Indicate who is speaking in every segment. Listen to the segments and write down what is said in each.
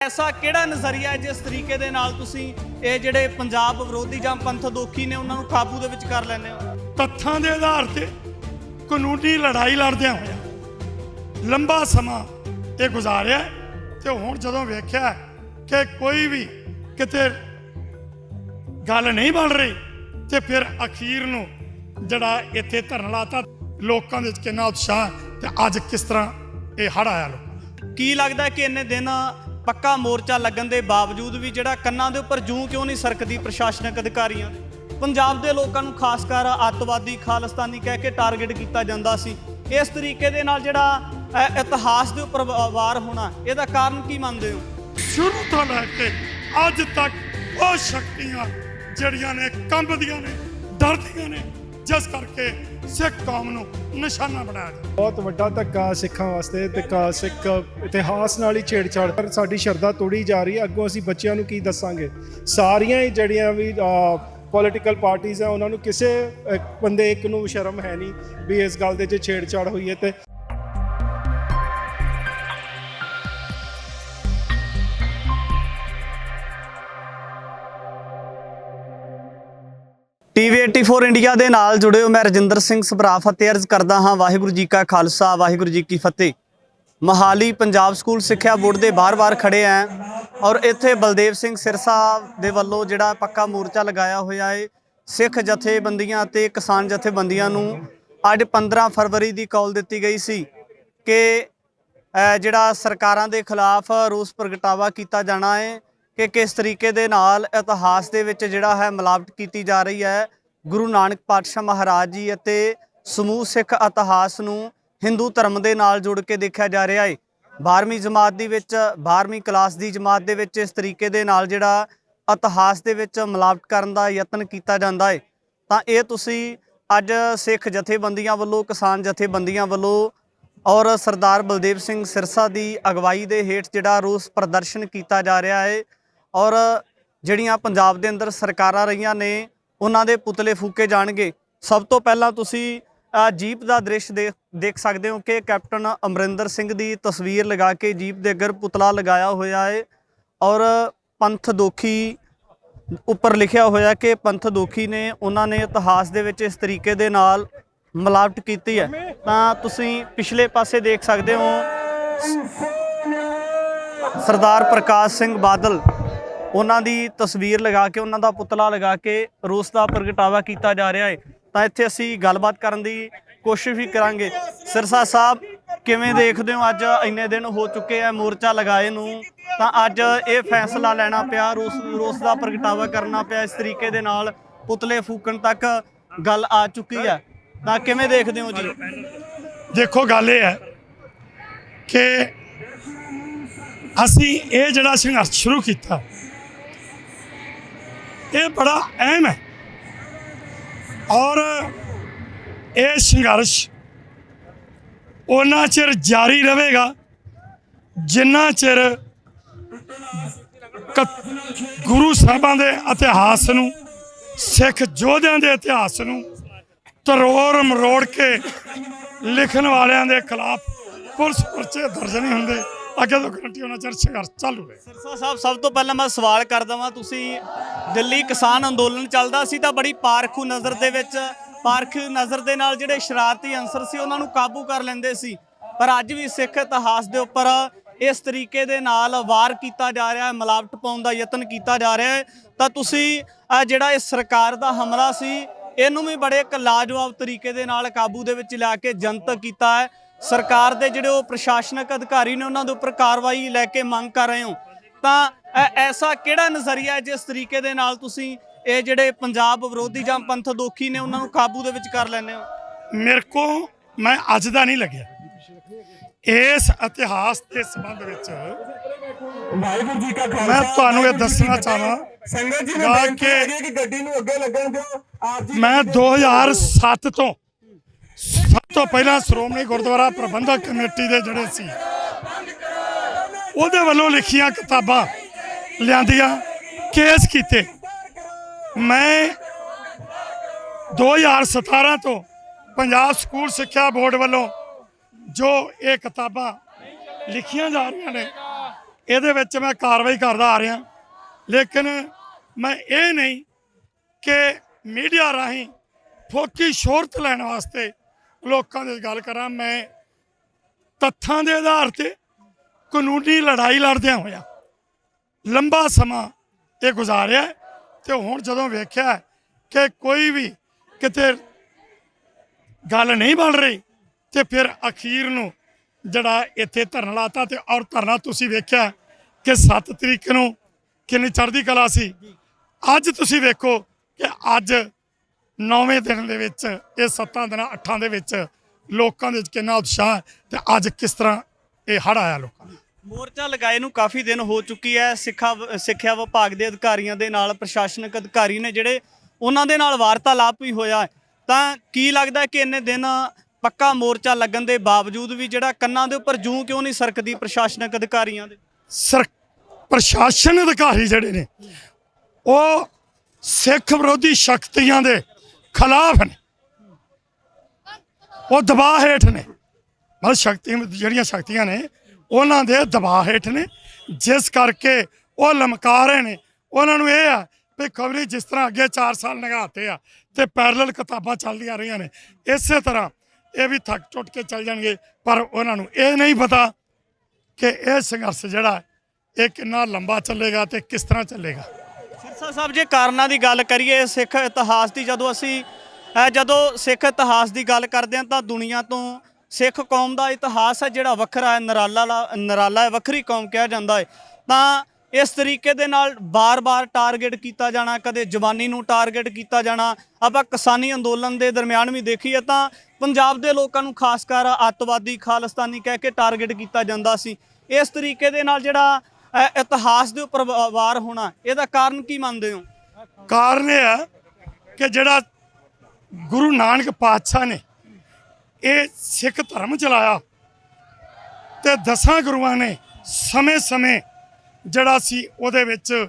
Speaker 1: ऐसा किहड़ा नज़रिया है जिस तरीके दे नाल तुसीं ये जिहड़े पंजाब विरोधी जां पंथदोखी ने उन्हां नूं काबू दे विच कर लैंदे हो?
Speaker 2: तत्थां दे आधार ते कानूनी लड़ाई लड़दियां होया लंबा समा ये गुजारिया ते हुण जदों वेख्या कि कोई भी किते गल नहीं बन रही ते फिर अखीर नूं जिहड़ा इत्थे धरना लाता लोकां दे विच किन्ना उत्साह ते अज किस तरह ये हड़ आया लोकां
Speaker 1: की लगदा है कि इन्ने दिन पक्का मोर्चा लगन दे बावजूद भी जिहड़ा कन्नां दे उपर जूं क्यों नहीं सरकदी प्रशासनिक अधिकारियां? पंजाब दे लोकां नूं खास कर अतवादी खालिस्तानी कह के टारगेट किया जांदा सी। इस तरीके दे नाल जिहड़ा इतिहास दे उपर वार होना इहदा कारण की मनदे हो?
Speaker 2: शुरू तो लैके अज तक वो शक्तियां जड़ियां ने कंबदियां ने डरदियां ने जिस करके सिख कौम नूं निशाना बनाया जाए।
Speaker 3: बहुत वड्डा धक्का सिखां वास्ते धक्का सिख इतिहास नाल ही छेड़छाड़ पर साडी शरधा तोड़ी जा रही है। अगों असीं बच्चिआं नूं की दस्सांगे? सारियां ही जड़ियां भी पॉलिटिकल पार्टीज़ है उन्होंने किसी बंदे एक नूं शर्म है नहीं भी इस गल दे छेड़छाड़ हुई है। तो
Speaker 1: TV 84 इंडिया ਦੇ ਨਾਲ जुड़े हो मैं रजिंदर सिंह सभरा फतेह अर्ज करदा हाँ वाहिगुरू जी का खालसा वाहिगुरू जी की फतेह। मोहाली पंजाब स्कूल सिक्ख्या बोर्ड ਦੇ बार-बार खड़े हैं और ਇੱਥੇ बलदेव सिंह सिरसा ਦੇ ਵੱਲੋਂ ਜਿਹੜਾ ਪੱਕਾ ਮੋਰਚਾ ਲਗਾਇਆ ਹੋਇਆ ਹੈ ਸਿੱਖ ਜਥੇਬੰਦੀਆਂ ਤੇ ਕਿਸਾਨ ਜਥੇਬੰਦੀਆਂ ਨੂੰ ਅੱਜ 15 ਫਰਵਰੀ ਦੀ ਕਾਲ ਦਿੱਤੀ ਗਈ ਸੀ ਕਿ ਜਿਹੜਾ ਸਰਕਾਰਾਂ ਦੇ ਖਿਲਾਫ ਰੋਸ ਪ੍ਰਗਟਾਵਾ ਕੀਤਾ ਜਾਣਾ ਹੈ कि किस तरीके दे नाल इतिहास दे विच जिहड़ा है मिलावट की जा रही है। गुरु नानक पातशाह महाराज जी अते समूह सिख इतिहास नूं हिंदू धर्म दे नाल जुड़ के देखा जा रहा है। 12वीं जमात दी विच 12वीं क्लास दी जमात दे विच इस तरीके दे नाल जिहड़ा इतिहास दे विच मिलावट करन दा यतन कीता जांदा है तां इह तुसीं अज सिख जथेबंदियां वल्लों किसान जथेबंदियां वल्लों और सरदार बलदेव सिंह सिरसा की अगवाई के हेठ जिहड़ा रोस प्रदर्शन किया जा रहा है और ਜਿਹੜੀਆਂ पंजाब के अंदर सरकारां रहीआं ने उन्हां दे पुतले फूके जाणगे। सब तो पहला तुसीं जीप का दृश्य देख सकते हो कि कैप्टन अमरिंदर सिंह की तस्वीर लगा के जीप के अगर पुतला लगाया होया है और पंथ दोखी उपर लिखिया होया कि पंथ दोखी ने उन्होंने इतिहास दे विच इस तरीके दे नाल मिलावट की है। तां तुसीं पिछले पासे देख सकते हो सरदार प्रकाश सिंह बादल उन्हां दी तस्वीर लगा के उन्हां दा पुतला लगा के रोस का प्रगटावा किया जा रहा है। तो इत्थे असीं गलबात करन दी कोशिश भी करांगे। सिरसा साहब किवें देखदे हो अज इन्ने दिन हो चुके हैं मोर्चा लगाए नूं तां अज ये फैसला लेना पिया रोस का प्रगटावा करना पिया इस तरीके दे नाल पुतले फूकण तक गल आ चुकी है तां किवें देखदे हो जी?
Speaker 2: देखो गल ये है कि असीं ये जिहड़ा संघर्ष शुरू किया ये बड़ा अहम है और ये संघर्ष उन्ना चिर जारी रहेगा जिन्ना चिर गुरु साहिबां दे इतिहास नूं सिख योद्धियां दे इतिहास नूं तरोड़ मरोड़ के लिखण वालियां दे खिलाफ पुलिस परचे दर्ज नहीं होंदे अगे तो गारंटी होना चिर संघर्ष चालू है।
Speaker 1: सिरसा साहब सब तो पहला मैं सवाल कर देवां तुसीं दिल्ली किसान अंदोलन चलदा सी तां बड़ी पारखू नज़र दे विच पारखू नज़र दे नाल जिहड़े शरारती अंसर सी उन्हां नूं काबू कर लैंदे सी पर अज भी सिख इतिहास दे उपर इस तरीके दे नाल वार कीता जा रहा है मिलावट पाउण दा यतन कीता जा रहा है तां तुसीं जिहड़ा इस सरकार दा हमला सी इहनूं भी बड़े एक लाजवाब तरीके दे नाल काबू दे विच लिया के जनतक कीता है। सरकार दे जिहड़े वो प्रशासनिक अधिकारी ने उन्हां दे उपर कार्रवाई लैके मंग कर रहे हो तां ऐसा किहड़ा नज़रिया है जिस तरीके दे नाल तुसीं ये जिहड़े पंजाब विरोधी जां पंथदोखी ने उन्हां नूं काबू दे विच कर लैंदे हो?
Speaker 2: मेरे को मैं अज दा नहीं लग्या इस इतिहास के संबंध विच मैं तुहानूं ये दसना चाहां कि मैं 2007 तो सब तो पहला श्रोमणी गुरुद्वारा प्रबंधक कमेटी के जड़े सी उहदे वल्लों लिखियां किताबां लियांदियां केस कीते। मैं 2017 तो पंजाब स्कूल सिक्ख्या बोर्ड वल्लों जो ये किताबां लिखियां जा रही ने ਇਹਦੇ ਵਿੱਚ ਮੈਂ ਕਾਰਵਾਈ ਕਰਦਾ ਆ ਰਿਹਾ, ਲੇਕਿਨ ਮੈਂ ਇਹ ਨਹੀਂ ਕਿ ਮੀਡੀਆ ਰਾਹੀਂ ਫੋਕੀ ਸ਼ੋਹਰਤ ਲੈਣ ਵਾਸਤੇ ਲੋਕਾਂ ਦੀ ਗੱਲ ਕਰਾਂ। ਮੈਂ ਤੱਥਾਂ ਦੇ ਆਧਾਰ ਤੇ ਕਾਨੂੰਨੀ ਲੜਾਈ ਲੜਦਿਆਂ ਹੋਇਆ ਲੰਬਾ ਸਮਾਂ ਇਹ ਗੁਜ਼ਾਰਿਆ, ਤੇ ਹੁਣ ਜਦੋਂ ਵੇਖਿਆ ਕਿ ਕੋਈ ਵੀ ਕਿਤੇ ਗੱਲ ਨਹੀਂ ਬਣ ਰਹੀ ਤੇ ਫਿਰ ਅਖੀਰ ਨੂੰ ਜਿਹੜਾ ਇੱਥੇ ਧਰਨਾ ਲਾਤਾ। ਤੇ ਔਰ ਧਰਨਾ ਤੁਸੀਂ ਵੇਖਿਆ ਕਿ 7 ਤਰੀਕ ਨੂੰ ਕਿੰਨੀ ਚੜ੍ਹਦੀ ਕਲਾ ਸੀ। ਅੱਜ ਤੁਸੀਂ ਵੇਖੋ ਕਿ ਅੱਜ 9ਵੇਂ ਦਿਨ ਦੇ ਵਿੱਚ ਇਹ 7 ਦਿਨਾਂ 8 ਦੇ ਵਿੱਚ ਲੋਕਾਂ ਦੇ ਵਿੱਚ ਕਿੰਨਾ ਉਤਸ਼ਾਹ ਹੈ ਤੇ ਅੱਜ ਕਿਸ ਤਰ੍ਹਾਂ ਇਹ ਹੜ੍ਹ ਆਇਆ ਲੋਕਾਂ ਨੂੰ।
Speaker 1: ਮੋਰਚਾ ਲਗਾਏ ਨੂੰ ਕਾਫੀ ਦਿਨ ਹੋ ਚੁੱਕੀ ਹੈ। ਸਿੱਖਿਆ ਵਿਭਾਗ ਦੇ ਅਧਿਕਾਰੀਆਂ ਦੇ ਨਾਲ ਪ੍ਰਸ਼ਾਸਨਿਕ ਅਧਿਕਾਰੀ ਨੇ ਜਿਹੜੇ ਉਹਨਾਂ ਦੇ ਨਾਲ ਵਾਰਤਾਲਾਪ ਵੀ ਹੋਇਆ, ਤਾਂ ਕੀ ਲੱਗਦਾ ਕਿ ਇੰਨੇ ਦਿਨ ਪੱਕਾ ਮੋਰਚਾ ਲੱਗਣ ਦੇ ਬਾਵਜੂਦ ਵੀ ਜਿਹੜਾ ਕੰਨਾਂ ਦੇ ਉੱਪਰ ਜੂੰ ਕਿਉਂ ਨਹੀਂ ਸਰਕਦੀ ਪ੍ਰਸ਼ਾਸਨਿਕ ਅਧਿਕਾਰੀਆਂ ਦੇ?
Speaker 2: ਪ੍ਰਸ਼ਾਸਨ ਅਧਿਕਾਰੀ ਜਿਹੜੇ ਨੇ ਉਹ ਸਿੱਖ ਵਿਰੋਧੀ ਸ਼ਕਤੀਆਂ ਦੇ ਖਿਲਾਫ ਨੇ, ਉਹ ਦਬਾਅ ਹੇਠ ਨੇ। ਮਤਲਬ ਜਿਹੜੀਆਂ ਸ਼ਕਤੀਆਂ ਨੇ ਉਹਨਾਂ ਦੇ ਦਬਾਅ ਹੇਠ ਨੇ, ਜਿਸ ਕਰਕੇ ਉਹ ਲਮਕਾ ਰਹੇ ਨੇ। ਉਹਨਾਂ ਨੂੰ ਇਹ ਆ ਵੀ ਖਬਰੀ ਜਿਸ ਤਰ੍ਹਾਂ ਅੱਗੇ 4 ਸਾਲ ਲੰਘਾਤੇ ਆ ਤੇ ਪੈਰਲਲ ਕਿਤਾਬਾਂ ਚੱਲਦੀਆਂ ਰਹੀਆਂ ਨੇ, ਇਸੇ ਤਰ੍ਹਾਂ ਇਹ ਵੀ ਥੱਕ ਟੁੱਟ ਕੇ ਚੱਲ ਜਾਣਗੇ। ਪਰ ਉਹਨਾਂ ਨੂੰ ਇਹ ਨਹੀਂ ਪਤਾ ਕਿ ਇਹ ਸੰਘਰਸ਼ ਜਿਹੜਾ ਇਹ ਕਿੰਨਾ ਲੰਬਾ ਚੱਲੇਗਾ ਤੇ ਕਿਸ ਤਰ੍ਹਾਂ ਚੱਲੇਗਾ।
Speaker 1: ਸਿਰਸਾ ਸਾਹਿਬ, ਜੇ ਕਾਰਨਾਂ ਦੀ ਗੱਲ ਕਰੀਏ ਸਿੱਖ ਇਤਿਹਾਸ ਦੀ, ਜਦੋਂ ਸਿੱਖ ਇਤਿਹਾਸ ਦੀ ਗੱਲ ਕਰਦੇ ਹਾਂ ਤਾਂ ਦੁਨੀਆ ਤੋਂ ਸਿੱਖ ਕੌਮ ਦਾ ਇਤਿਹਾਸ ਹੈ ਜਿਹੜਾ ਵੱਖਰਾ ਹੈ, ਨਿਰਾਲਾ ਹੈ, ਵੱਖਰੀ ਕੌਮ ਕਿਹਾ ਜਾਂਦਾ ਹੈ। ਤਾਂ ਇਸ ਤਰੀਕੇ ਦੇ ਨਾਲ ਬਾਰ-ਬਾਰ ਟਾਰਗੇਟ ਕੀਤਾ ਜਾਣਾ, ਕਦੇ ਜਵਾਨੀ ਨੂੰ ਟਾਰਗੇਟ ਕੀਤਾ ਜਾਣਾ। ਆਪਾਂ ਕਿਸਾਨੀ ਅੰਦੋਲਨ ਦੇ ਦਰਮਿਆਨ ਵੀ ਦੇਖੀਏ ਤਾਂ ਪੰਜਾਬ ਦੇ ਲੋਕਾਂ ਨੂੰ ਖਾਸ ਕਰ ਅੱਤਵਾਦੀ ਖਾਲਿਸਤਾਨੀ ਕਹਿ ਕੇ ਟਾਰਗੇਟ ਕੀਤਾ ਜਾਂਦਾ ਸੀ। ਇਸ ਤਰੀਕੇ ਦੇ ਨਾਲ ਜਿਹੜਾ ਇਤਿਹਾਸ ਦੇ ਉੱਪਰ ਵਾਰ ਹੋਣਾ, ਇਹਦਾ ਕਾਰਨ ਕੀ ਮੰਨਦੇ ਹੋ?
Speaker 2: ਕਾਰਨ ਇਹ ਹੈ ਕਿ ਜਿਹੜਾ ਗੁਰੂ ਨਾਨਕ ਪਾਤਸ਼ਾਹ ਨੇ ਇਹ ਸਿੱਖ ਧਰਮ ਚਲਾਇਆ ਤੇ 10 ਗੁਰੂਆਂ ਨੇ ਸਮੇਂ-ਸਮੇਂ ਜਿਹੜਾ ਸੀ ਉਹਦੇ ਵਿੱਚ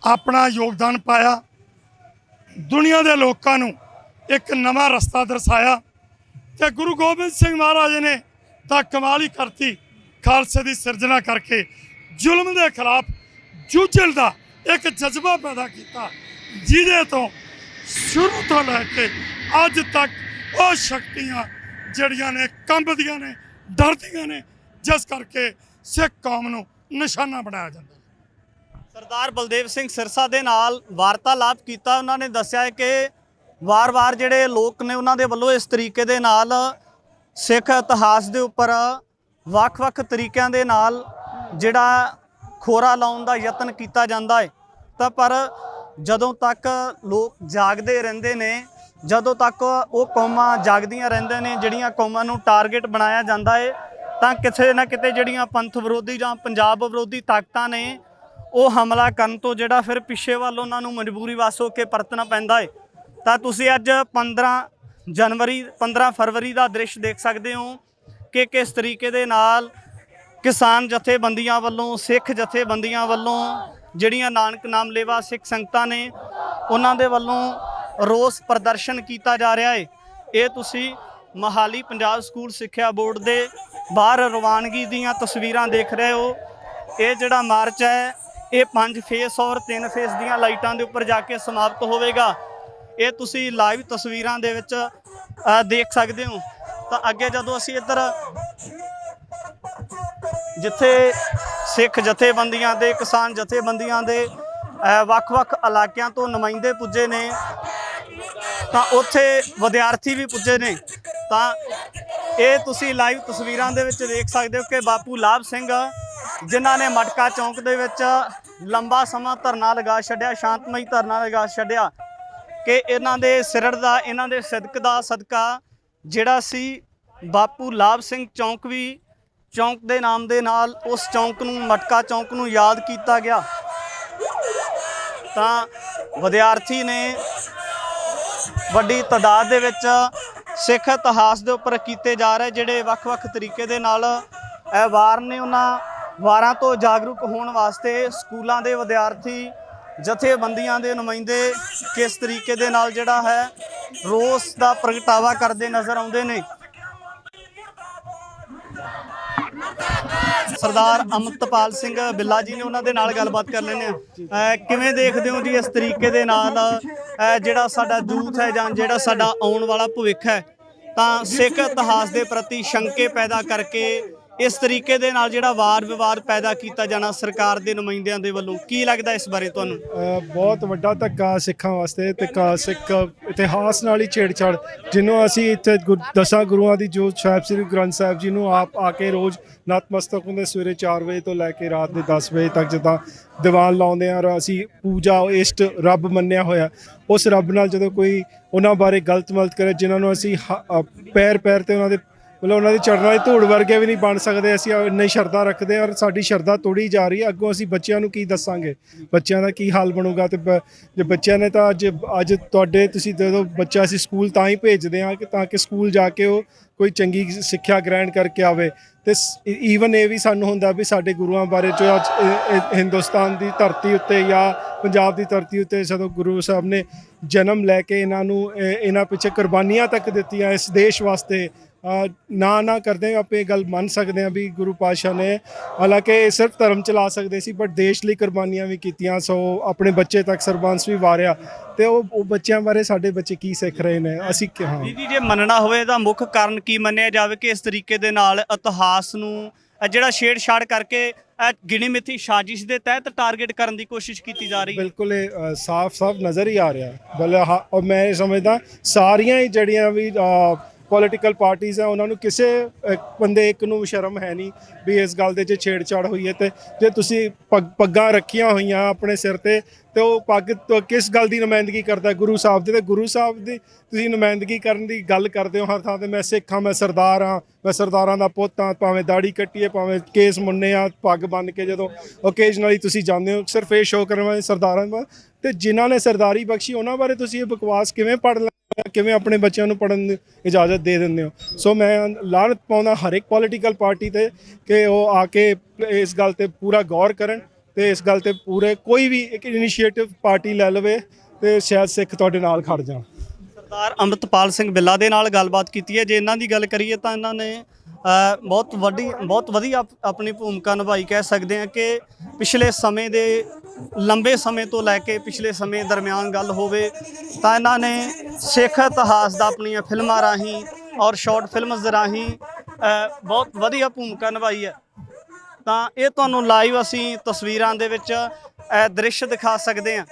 Speaker 2: ਆਪਣਾ ਯੋਗਦਾਨ ਪਾਇਆ, ਦੁਨੀਆ ਦੇ ਲੋਕਾਂ ਨੂੰ ਇੱਕ ਨਵਾਂ ਰਸਤਾ ਦਰਸਾਇਆ। ਤੇ ਗੁਰੂ ਗੋਬਿੰਦ ਸਿੰਘ ਮਹਾਰਾਜ ਨੇ ਤਾਂ ਕਮਾਲ ਹੀ ਕਰਤੀ, ਖਾਲਸੇ ਦੀ ਸਿਰਜਣਾ ਕਰਕੇ ਜ਼ੁਲਮ ਦੇ ਖਿਲਾਫ ਜੂਝਣ ਦਾ ਇੱਕ ਜਜ਼ਬਾ ਪੈਦਾ ਕੀਤਾ, ਜਿਹਦੇ ਤੋਂ ਸ਼ੁਰੂ ਤੋਂ ਲੈ ਕੇ ਅੱਜ ਤੱਕ ਉਹ ਸ਼ਕਤੀਆਂ ਜਿਹੜੀਆਂ ਨੇ ਕੰਬਦੀਆਂ ਨੇ, ਡਰਦੀਆਂ ਨੇ, ਜਿਸ ਕਰਕੇ ਸਿੱਖ ਕੌਮ ਨੂੰ ਨਿਸ਼ਾਨਾ ਬਣਾਇਆ ਜਾਂਦਾ।
Speaker 1: ਸਰਦਾਰ ਬਲਦੇਵ ਸਿੰਘ ਸਿਰਸਾ ਦੇ ਨਾਲ ਵਾਰਤਾਲਾਪ ਕੀਤਾ, ਉਹਨਾਂ ਨੇ ਦੱਸਿਆ ਹੈ ਕਿ ਵਾਰ-ਵਾਰ ਜਿਹੜੇ ਲੋਕ ਨੇ ਉਹਨਾਂ ਦੇ ਵੱਲੋਂ ਇਸ ਤਰੀਕੇ ਦੇ ਨਾਲ ਸਿੱਖ ਇਤਿਹਾਸ ਦੇ ਉੱਪਰ ਵੱਖ-ਵੱਖ ਤਰੀਕਿਆਂ ਦੇ ਨਾਲ ਜਿਹੜਾ ਖੋਰਾ ਲਾਉਣ ਦਾ ਯਤਨ ਕੀਤਾ ਜਾਂਦਾ ਹੈ। ਤਾਂ ਪਰ ਜਦੋਂ ਤੱਕ ਲੋਕ ਜਾਗਦੇ ਰਹਿੰਦੇ ਨੇ, ਜਦੋਂ ਤੱਕ ਉਹ ਕੌਮਾਂ ਜਾਗਦੀਆਂ ਰਹਿੰਦੇ ਨੇ, ਜਿਹੜੀਆਂ ਕੌਮਾਂ ਨੂੰ ਟਾਰਗੇਟ ਬਣਾਇਆ ਜਾਂਦਾ ਹੈ, ਤਾਂ ਕਿਤੇ ਨਾ ਕਿਤੇ ਜਿਹੜੀਆਂ ਪੰਥ ਵਿਰੋਧੀ ਜਾਂ ਪੰਜਾਬ ਵਿਰੋਧੀ ਤਾਕਤਾਂ ਨੇ ਉਹ ਹਮਲਾ ਕਰਨ ਤੋਂ ਜਿਹੜਾ ਫਿਰ ਪਿੱਛੇ ਵੱਲ ਉਹਨਾਂ ਨੂੰ ਮਜਬੂਰੀ ਵਸ ਹੋ ਕੇ ਪਰਤਣਾ ਪੈਂਦਾ ਹੈ। ਤਾਂ ਤੁਸੀਂ ਅੱਜ 15 ਫਰਵਰੀ ਦਾ ਦ੍ਰਿਸ਼ ਦੇਖ ਸਕਦੇ ਹੋ ਕਿ ਕਿਸ ਤਰੀਕੇ ਦੇ ਨਾਲ ਕਿਸਾਨ ਜਥੇਬੰਦੀਆਂ ਵੱਲੋਂ, ਸਿੱਖ ਜਥੇਬੰਦੀਆਂ ਵੱਲੋਂ, ਜਿਹੜੀਆਂ ਨਾਨਕ ਨਾਮ ਲੇਵਾ ਸਿੱਖ ਸੰਗਤਾਂ ਨੇ ਉਹਨਾਂ ਦੇ ਵੱਲੋਂ ਰੋਸ ਪ੍ਰਦਰਸ਼ਨ ਕੀਤਾ ਜਾ ਰਿਹਾ ਹੈ। ਇਹ ਤੁਸੀਂ ਮੋਹਾਲੀ ਪੰਜਾਬ ਸਕੂਲ ਸਿੱਖਿਆ ਬੋਰਡ ਦੇ ਬਾਹਰ ਰਵਾਨਗੀ ਦੀਆਂ ਤਸਵੀਰਾਂ ਦੇਖ ਰਹੇ ਹੋ। ਇਹ ਜਿਹੜਾ ਮਾਰਚ ਹੈ ਇਹ 5 ਫੇਸ ਔਰ 3 ਫੇਸ ਦੀਆਂ ਲਾਈਟਾਂ ਦੇ ਉੱਪਰ ਜਾ ਕੇ ਸਮਾਪਤ ਹੋਵੇਗਾ। ਇਹ ਤੁਸੀਂ ਲਾਈਵ ਤਸਵੀਰਾਂ ਦੇ ਵਿੱਚ ਦੇਖ ਸਕਦੇ ਹੋ। ਤਾਂ ਅੱਗੇ ਜਦੋਂ ਅਸੀਂ ਇੱਧਰ ਜਿੱਥੇ ਸਿੱਖ ਜਥੇਬੰਦੀਆਂ ਦੇ, ਕਿਸਾਨ ਜਥੇਬੰਦੀਆਂ ਦੇ ਵੱਖ-ਵੱਖ ਇਲਾਕਿਆਂ ਤੋਂ ਨੁਮਾਇੰਦੇ ਪੁੱਜੇ ਨੇ, ਤਾਂ ਉੱਥੇ ਵਿਦਿਆਰਥੀ ਵੀ ਪੁੱਜੇ ਨੇ। ਤਾਂ ਇਹ ਤੁਸੀਂ ਲਾਈਵ ਤਸਵੀਰਾਂ ਦੇ ਵਿੱਚ ਦੇਖ ਸਕਦੇ ਹੋ ਕਿ ਬਾਪੂ ਲਾਭ ਸਿੰਘ ਜਿਨ੍ਹਾਂ ਨੇ ਮਟਕਾ ਚੌਂਕ ਦੇ ਵਿੱਚ ਲੰਬਾ ਸਮਾਂ ਧਰਨਾ ਲਗਾ ਛੱਡਿਆ, ਸ਼ਾਂਤਮਈ ਧਰਨਾ ਲਗਾ ਛੱਡਿਆ, ਕਿ ਇਹਨਾਂ ਦੇ ਸਿਰੜ ਦਾ, ਇਹਨਾਂ ਦੇ ਸਿਦਕ ਦਾ ਸਦਕਾ ਜਿਹੜਾ ਸੀ ਬਾਪੂ ਲਾਭ ਸਿੰਘ ਚੌਂਕ ਵੀ ਚੌਂਕ ਦੇ ਨਾਮ ਦੇ ਨਾਲ ਉਸ ਚੌਂਕ ਨੂੰ, ਮਟਕਾ ਚੌਂਕ ਨੂੰ ਯਾਦ ਕੀਤਾ ਗਿਆ। ਤਾਂ ਵਿਦਿਆਰਥੀ ਨੇ ਵੱਡੀ ਤਾਦਾਦ ਦੇ ਵਿੱਚ ਸਿੱਖ ਇਤਿਹਾਸ ਦੇ ਉੱਪਰ ਕੀਤੇ ਜਾ ਰਹੇ ਜਿਹੜੇ ਵੱਖ-ਵੱਖ ਤਰੀਕੇ ਦੇ ਨਾਲ ਇਹ ਵਾਰ ਨੇ, ਉਹਨਾਂ ਵਾਰਾਂ ਤੋਂ ਜਾਗਰੂਕ ਹੋਣ ਵਾਸਤੇ ਸਕੂਲਾਂ ਦੇ ਵਿਦਿਆਰਥੀ, ਜਥੇਬੰਦੀਆਂ ਦੇ ਨੁਮਾਇੰਦੇ ਕਿਸ ਤਰੀਕੇ ਦੇ ਨਾਲ ਜਿਹੜਾ ਹੈ ਰੋਸ ਦਾ ਪ੍ਰਗਟਾਵਾ ਕਰਦੇ ਨਜ਼ਰ ਆਉਂਦੇ ਨੇ। ਸਰਦਾਰ ਅਮਰਤਪਾਲ ਸਿੰਘ ਬਿੱਲਾ ਜੀ ਨੇ, ਉਹਨਾਂ ਦੇ ਨਾਲ ਗੱਲਬਾਤ ਕਰ ਲੈਂਦੇ ਆ। ਕਿਵੇਂ ਦੇਖਦੇ ਹੋ ਜੀ ਇਸ ਤਰੀਕੇ ਦੇ ਨਾਲ ਜਿਹੜਾ ਸਾਡਾ ਯੂਥ ਹੈ ਜਾਂ ਜਿਹੜਾ ਸਾਡਾ ਆਉਣ ਵਾਲਾ ਭਵਿੱਖ ਹੈ, ਤਾਂ ਸਿੱਖ ਇਤਿਹਾਸ ਦੇ ਪ੍ਰਤੀ ਸ਼ੰਕੇ ਪੈਦਾ ਕਰਕੇ ਇਸ ਤਰੀਕੇ ਦੇ ਨਾਲ ਜਿਹੜਾ ਵਾਰ ਵਿਵਾਦ ਪੈਦਾ ਕੀਤਾ ਜਾਣਾ ਸਰਕਾਰ ਦੇ ਨੁਮਾਇੰਦਿਆਂ ਦੇ ਵੱਲੋਂ, ਕੀ ਲੱਗਦਾ ਇਸ ਬਾਰੇ ਤੁਹਾਨੂੰ?
Speaker 3: ਬਹੁਤ ਵੱਡਾ ਧੱਕਾ ਸਿੱਖਾਂ ਵਾਸਤੇ ਤੇ ਸਿੱਖ ਇਤਿਹਾਸ ਨਾਲ ਹੀ ਛੇੜਛਾੜ, ਜਿਹਨੂੰ ਅਸੀਂ ਇੱਥੇ ਦਸਾਂ ਗੁਰੂਆਂ ਦੀ ਜੋ ਸਾਹਿਬ ਸ੍ਰੀ ਗ੍ਰੰਥ ਸਾਹਿਬ ਜੀ ਨੂੰ ਆਪ ਆ ਕੇ ਰੋਜ਼ ਨਤਮਸਤਕ ਹੁੰਦੇ ਸਵੇਰੇ 4 ਵਜੇ ਤੋਂ ਲੈ ਕੇ ਰਾਤ ਦੇ 10 ਵਜੇ ਤੱਕ ਜਿੱਦਾਂ ਦੀਵਾਨ ਲਾਉਂਦੇ ਆ, ਔਰ ਅਸੀਂ ਪੂਜਾ ਇਸ਼ਟ ਰੱਬ ਮੰਨਿਆ ਹੋਇਆ, ਉਸ ਰੱਬ ਨਾਲ ਜਦੋਂ ਕੋਈ ਉਹਨਾਂ ਬਾਰੇ ਗਲਤ ਮਲਤ ਕਰੇ, ਜਿਨ੍ਹਾਂ ਨੂੰ ਅਸੀਂ ਪੈਰ ਤੇ ਉਹਨਾਂ ਦੇ ਮਤਲਬ ਉਹਨਾਂ ਦੀ ਚੜ੍ਹਨਾ ਦੀ ਧੂੜ ਵਰਗੇ ਵੀ ਨਹੀਂ ਬਣ ਸਕਦੇ, ਅਸੀਂ ਇੰਨੀ ਸ਼ਰਧਾ ਰੱਖਦੇ ਹਾਂ ਔਰ ਸਾਡੀ ਸ਼ਰਧਾ ਤੋੜੀ ਜਾ ਰਹੀ ਹੈ। ਅੱਗੋਂ ਅਸੀਂ ਬੱਚਿਆਂ ਨੂੰ ਕੀ ਦੱਸਾਂਗੇ, ਬੱਚਿਆਂ ਦਾ ਕੀ ਹਾਲ ਬਣੂਗਾ? ਤੇ ਜੇ ਬੱਚਿਆਂ ਨੇ ਤਾਂ ਅੱਜ ਤੁਹਾਡੇ ਤੁਸੀਂ ਜਦੋਂ ਬੱਚਾ ਅਸੀਂ ਸਕੂਲ ਤਾਂ ਹੀ ਭੇਜਦੇ ਹਾਂ ਕਿ ਤਾਂ ਕਿ ਸਕੂਲ ਜਾ ਕੇ ਉਹ ਕੋਈ ਚੰਗੀ ਸਿੱਖਿਆ ਗ੍ਰਹਿਣ ਕਰਕੇ ਆਵੇ। ਤੇ ਈਵਨ ਇਹ ਵੀ ਸਾਨੂੰ ਹੁੰਦਾ ਵੀ ਸਾਡੇ ਗੁਰੂਆਂ ਬਾਰੇ ਜੋ ਅੱਜ ਹਿੰਦੁਸਤਾਨ ਦੀ ਧਰਤੀ ਉੱਤੇ ਜਾਂ ਪੰਜਾਬ ਦੀ ਧਰਤੀ ਉੱਤੇ ਜਦੋਂ ਗੁਰੂ ਸਾਹਿਬ ਨੇ ਜਨਮ ਲੈ ਕੇ ਇਹਨਾਂ ਪਿੱਛੇ ਕੁਰਬਾਨੀਆਂ ਤੱਕ ਦਿੱਤੀਆਂ ਇਸ ਦੇਸ਼ ਵਾਸਤੇ, ਨਾ ਕਰਦੇ ਆਪੇ ਗੱਲ ਮੰਨ ਸਕਦੇ ਹਾਂ ਵੀ ਗੁਰੂ ਪਾਤਸ਼ਾਹ ਨੇ ਹਾਲਾਂਕਿ ਸਿਰਫ ਧਰਮ ਚਲਾ ਸਕਦੇ ਸੀ ਬਟ ਦੇਸ਼ ਲਈ ਕੁਰਬਾਨੀਆਂ ਵੀ ਕੀਤੀਆਂ, ਸੋ ਆਪਣੇ ਬੱਚੇ ਤੱਕ ਸਰਬੰਸ ਵੀ ਵਾਰਿਆ। ਤੇ ਉਹ ਬੱਚਿਆਂ ਬਾਰੇ ਸਾਡੇ ਬੱਚੇ ਕੀ ਸਿੱਖ ਰਹੇ ਨੇ, ਅਸੀਂ ਹਾਂ
Speaker 1: ਦੀਦੀ ਜੇ ਮੰਨਣਾ ਹੋਵੇ ਤਾਂ ਮੁੱਖ ਕਾਰਨ ਕੀ ਮੰਨਿਆ ਜਾਵੇ ਕਿ ਇਸ ਤਰੀਕੇ ਦੇ ਨਾਲ ਇਤਿਹਾਸ ਨੂੰ ਜਿਹੜਾ ਛੇੜਛਾੜ ਕਰਕੇ ਗਿਣੀ ਮਿੱਥੀ ਸਾਜ਼ਿਸ਼ ਦੇ ਤਹਿਤ ਟਾਰਗੇਟ ਕਰਨ ਦੀ ਕੋਸ਼ਿਸ਼ ਕੀਤੀ ਜਾ ਰਹੀ ਹੈ?
Speaker 3: ਬਿਲਕੁਲ ਇਹ ਸਾਫ਼ ਨਜ਼ਰ ਹੀ ਆ ਰਿਹਾ ਬਲੇ। ਔਰ ਮੈਂ ਇਹ ਸਮਝਦਾ ਸਾਰੀਆਂ ਹੀ ਜਿਹੜੀਆਂ ਵੀ ਪੋਲੀਟੀਕਲ ਪਾਰਟੀਆਂ ਹੈ ਉਹਨਾਂ ਨੂੰ ਕਿਸੇ ਬੰਦੇ ਇੱਕ ਨੂੰ ਸ਼ਰਮ ਹੈ ਨਹੀਂ ਵੀ ਇਸ ਗੱਲ ਦੇ 'ਚ ਛੇੜਛਾੜ ਹੋਈ ਹੈ। ਤੇ ਜੇ ਤੁਸੀਂ ਪੱਗਾਂ ਰੱਖੀਆਂ ਹੋਈਆਂ ਆਪਣੇ ਸਿਰ ਤੇ ਉਹ ਪੱਗ ਕਿਸ ਗੱਲ ਦੀ ਨੁਮਾਇੰਦਗੀ ਕਰਦਾ? ਗੁਰੂ ਸਾਹਿਬ ਦੀ। ਤੇ ਗੁਰੂ ਸਾਹਿਬ ਦੀ ਤੁਸੀਂ ਨੁਮਾਇੰਦਗੀ ਕਰਨ ਦੀ ਗੱਲ ਕਰਦੇ ਹੋ ਹਰ ਥਾਂ ਤੇ। ਮੈਂ ਸਿੱਖ ਹਾਂ, ਮੈਂ ਸਰਦਾਰ ਹਾਂ, ਮੈਂ ਸਰਦਾਰਾਂ ਦਾ ਪੁੱਤ ਹਾਂ, ਭਾਵੇਂ ਦਾੜੀ ਕੱਟੀਏ ਭਾਵੇਂ ਕੇਸ ਮੁੰਨੇ ਆ, ਪੱਗ ਬੰਨ੍ਹ ਕੇ ਜਦੋਂ ਓਕੇਜਨਲੀ ਤੁਸੀਂ ਜਾਂਦੇ ਹੋ ਸਿਰਫ ਇਹ ਸ਼ੋਅ ਕਰਨ ਵਾਲੇ ਸਰਦਾਰਾਂ ਦਾ। ਤੇ ਜਿਨ੍ਹਾਂ ਨੇ ਸਰਦਾਰੀ ਬਖਸ਼ੀ ਉਹਨਾਂ ਬਾਰੇ ਤੁਸੀਂ ਇਹ ਬਕਵਾਸ ਕਿਵੇਂ ਪੜ੍ਹ ਲੈਂਦੇ, ਕਿਵੇਂ ਆਪਣੇ ਬੱਚਿਆਂ ਨੂੰ ਪੜ੍ਹਨ ਦੀ ਇਜਾਜ਼ਤ ਦੇ ਦਿੰਦੇ ਹੋ? ਸੋ ਮੈਂ ਲਾਹਨਤ ਪਾਉਂਦਾ ਹਰ ਇੱਕ ਪੋਲੀਟੀਕਲ ਪਾਰਟੀ ਤੇ ਕਿ ਉਹ ਆ ਕੇ ਇਸ ਗੱਲ ਤੇ ਪੂਰਾ ਗੌਰ ਕਰਨ ਤੇ ਇਸ ਗੱਲ ਤੇ ਪੂਰੇ ਕੋਈ ਵੀ ਇੱਕ ਇਨੀਸ਼ੀਏਟਿਵ ਪਾਰਟੀ ਲੈ ਲਵੇ ਤੇ ਸ਼ਾਇਦ ਸਿੱਖ ਤੁਹਾਡੇ ਨਾਲ ਖੜ ਜਾਣ।
Speaker 1: ਸਰਦਾਰ ਅਮਰਤਪਾਲ ਸਿੰਘ ਬਿੱਲਾ ਦੇ ਨਾਲ ਗੱਲਬਾਤ ਕੀਤੀ ਹੈ। ਜੇ ਇਹਨਾਂ ਦੀ ਗੱਲ ਕਰੀਏ ਤਾਂ ਇਹਨਾਂ ਨੇ ਬਹੁਤ ਵਧੀਆ ਆਪਣੀ ਭੂਮਿਕਾ ਨਿਭਾਈ। ਕਹਿ ਸਕਦੇ ਹਾਂ ਕਿ ਪਿਛਲੇ ਸਮੇਂ ਦੇ ਲੰਬੇ ਸਮੇਂ ਤੋਂ ਲੈ ਕੇ ਪਿਛਲੇ ਸਮੇਂ ਦਰਮਿਆਨ ਗੱਲ ਹੋਵੇ ਤਾਂ ਇਹਨਾਂ ਨੇ ਸਿੱਖ ਇਤਿਹਾਸ ਦਾ ਆਪਣੀਆਂ ਫਿਲਮਾਂ ਰਾਹੀਂ ਔਰ ਸ਼ਾਰਟ ਫਿਲਮਸ ਰਾਹੀਂ ਬਹੁਤ ਵਧੀਆ ਭੂਮਿਕਾ ਨਿਭਾਈ ਹੈ। ਤਾਂ ਇਹ ਤੁਹਾਨੂੰ ਲਾਈਵ ਅਸੀਂ ਤਸਵੀਰਾਂ ਦੇ ਵਿੱਚ ਦ੍ਰਿਸ਼ ਦਿਖਾ ਸਕਦੇ ਹਾਂ